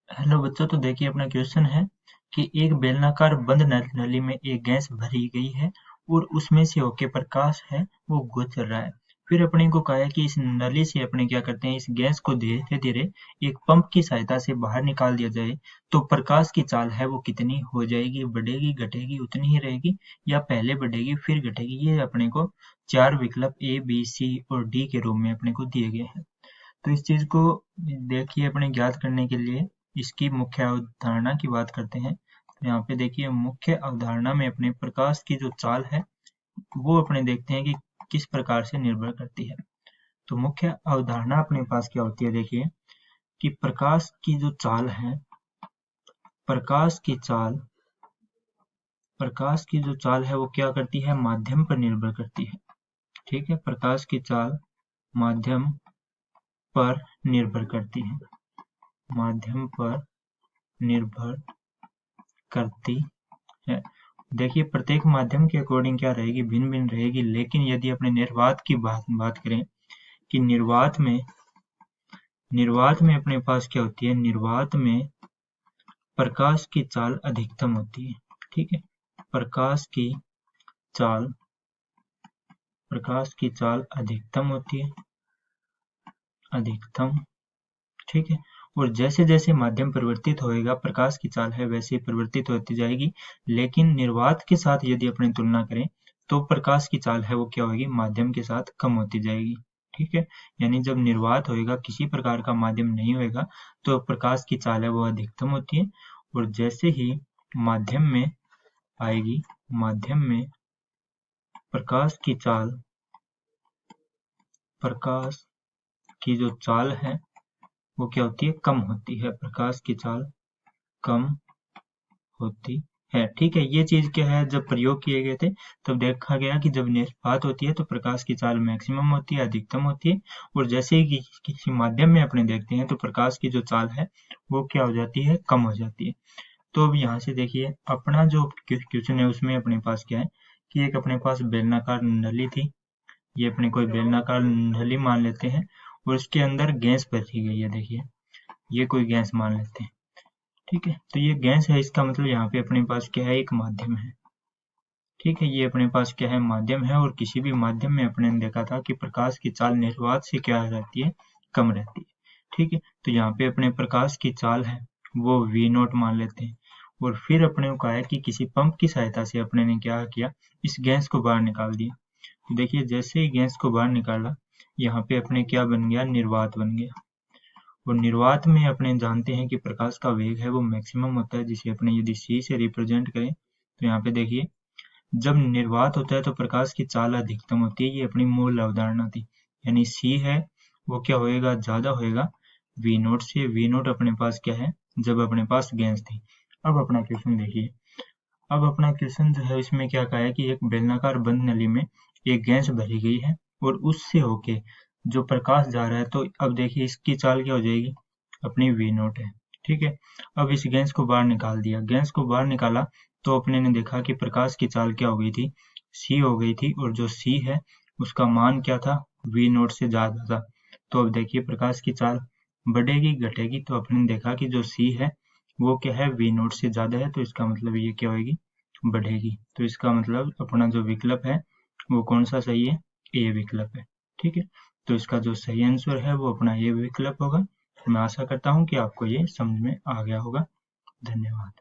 Hello बच्चों, तो देखिए अपना क्वेश्चन है कि एक बेलनाकार बंद नली में एक गैस भरी गई है और उसमें से होके प्रकाश है वो गुजर रहा है। फिर अपने को कहा है कि इस नली से अपने क्या करते हैं, इस गैस को धीरे धीरे एक पंप की सहायता से बाहर निकाल दिया जाए तो प्रकाश की चाल है वो कितनी हो जाएगी, बढ़ेगी घटेगी उतनी ही रहेगी या पहले बढ़ेगी फिर घटेगी। ये अपने को चार विकल्प ए बी सी और डी के रूप में अपने को दिए गए हैं। तो इस चीज को देखिए अपने ज्ञात करने के लिए इसकी मुख्य अवधारणा की बात करते हैं। तो यहाँ पे देखिए मुख्य अवधारणा में अपने प्रकाश की जो चाल है वो अपने देखते हैं कि किस प्रकार से निर्भर करती है। तो मुख्य अवधारणा अपने पास क्या होती है, देखिए कि प्रकाश की चाल प्रकाश की जो चाल है वो क्या करती है, माध्यम पर निर्भर करती है। ठीक है, प्रकाश की चाल माध्यम पर निर्भर करती है, माध्यम पर निर्भर करती है। देखिए प्रत्येक माध्यम के अकॉर्डिंग क्या रहेगी, भिन्न भिन्न रहेगी। लेकिन यदि अपने निर्वात की बात करें कि निर्वात में अपने पास क्या होती है, निर्वात में प्रकाश की चाल अधिकतम होती है। ठीक है, प्रकाश की चाल अधिकतम होती है, अधिकतम। ठीक है, और जैसे जैसे माध्यम परिवर्तित होएगा प्रकाश की चाल है वैसे ही परिवर्तित होती जाएगी। लेकिन निर्वात के साथ यदि अपनी तुलना करें तो प्रकाश की चाल है वो क्या होगी, माध्यम के साथ कम होती जाएगी। ठीक है, यानी जब निर्वात होएगा, किसी प्रकार का माध्यम नहीं होएगा, तो प्रकाश की चाल है वो अधिकतम होती है। और जैसे ही माध्यम में आएगी, माध्यम में प्रकाश की जो चाल है वो क्या होती है, कम होती है। प्रकाश की चाल कम होती है। ठीक है, ये चीज क्या है, जब प्रयोग किए गए थे तब देखा गया कि जब निर्वात होती है तो प्रकाश की चाल मैक्सिमम होती है, अधिकतम होती है। और जैसे ही किसी माध्यम में अपने देखते हैं तो प्रकाश की जो चाल है वो क्या हो जाती है, कम हो जाती है। तो अब यहाँ से देखिए अपना जो क्वेश्चन है उसमें अपने पास क्या है कि एक अपने पास बेलनाकार नली थी। ये अपने कोई बेलनाकार नली मान लेते हैं और उसके अंदर गैस भरी गई है। देखिए ये कोई गैस मान लेते हैं। ठीक है, तो ये गैस है, इसका मतलब यहाँ पे अपने पास क्या है, एक माध्यम है। ठीक है, ये अपने पास क्या है, माध्यम है। और किसी भी माध्यम में अपने ने देखा था कि प्रकाश की चाल निर्वात से क्या रहती है, कम रहती है। ठीक है, तो यहाँ पे अपने प्रकाश की चाल है वो V0 मान लेते हैं। और फिर अपने को कहा है कि किसी पंप की सहायता से अपने ने क्या किया, इस गैस को बाहर निकाल दिया। तो देखिए जैसे ही गैस को बाहर निकाला, यहाँ पे अपने क्या बन गया, निर्वात बन गया। और निर्वात में अपने जानते हैं कि प्रकाश का वेग है वो मैक्सिमम होता है, जिसे अपने यदि c से रिप्रेजेंट करें तो यहाँ पे देखिए जब निर्वात होता है तो प्रकाश की चाल अधिकतम होती है। ये अपनी मूल अवधारणा थी, यानी c है वो क्या होएगा, ज्यादा होएगा V0 से। V0 अपने पास क्या है, जब अपने पास गैस थी। अब अपना क्वेश्चन देखिए, अब अपना क्वेश्चन जो है इसमें क्या कहा है कि एक बेलनाकार बंद नली में एक गैस भरी गई है और उससे होके जो प्रकाश जा रहा है, तो अब देखिए इसकी चाल क्या हो जाएगी, अपनी V0 है। ठीक है, अब इस गैस को बाहर निकाल दिया, गैस को बाहर निकाला तो अपने ने देखा कि प्रकाश की चाल क्या हो गई थी, c हो गई थी। और जो c है उसका मान क्या था, V0 से ज्यादा था। तो अब देखिए प्रकाश की चाल बढ़ेगी घटेगी, तो अपने ने देखा कि जो c है वो क्या है, V0 से ज्यादा है, तो इसका मतलब ये क्या होगी, बढ़ेगी। तो इसका मतलब अपना जो विकल्प है वो कौन सा सही है, ए विकल्प है। ठीक है, तो इसका जो सही आंसर है वो अपना ए विकल्प होगा। मैं आशा करता हूँ कि आपको ये समझ में आ गया होगा। धन्यवाद।